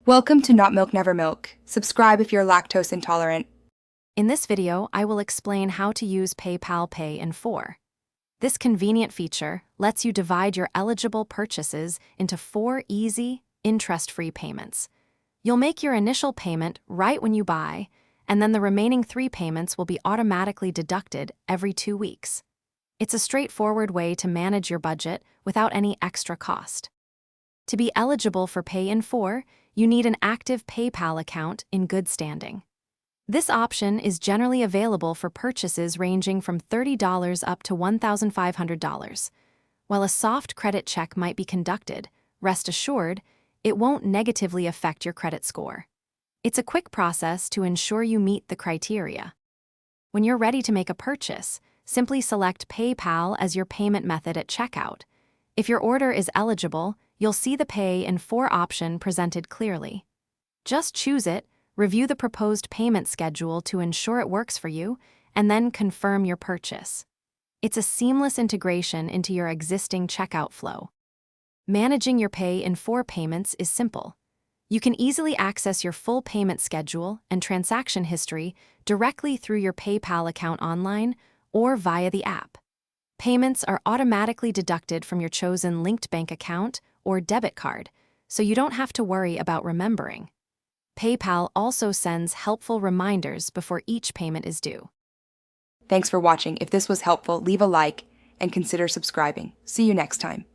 Welcome to Not Milk Never Milk. Subscribe if you're lactose intolerant. In this video, I will explain how to use PayPal Pay in 4. This convenient feature lets you divide your eligible purchases into 4 easy, interest-free payments. You'll make your initial payment right when you buy, and then the remaining 3 payments will be automatically deducted every 2 weeks. It's a straightforward way to manage your budget without any extra cost. To be eligible for Pay in 4, you need an active PayPal account in good standing. This option is generally available for purchases ranging from $30 up to $1,500. While a soft credit check might be conducted, rest assured, it won't negatively affect your credit score. It's a quick process to ensure you meet the criteria. When you're ready to make a purchase, simply select PayPal as your payment method at checkout. If your order is eligible, you'll see the Pay in 4 option presented clearly. Just choose it, review the proposed payment schedule to ensure it works for you, and then confirm your purchase. It's a seamless integration into your existing checkout flow. Managing your Pay in 4 payments is simple. You can easily access your full payment schedule and transaction history directly through your PayPal account online or via the app. Payments are automatically deducted from your chosen linked bank account or debit card, so you don't have to worry about remembering. PayPal also sends helpful reminders before each payment is due. Thanks for watching. If this was helpful, leave a like and consider subscribing. See you next time.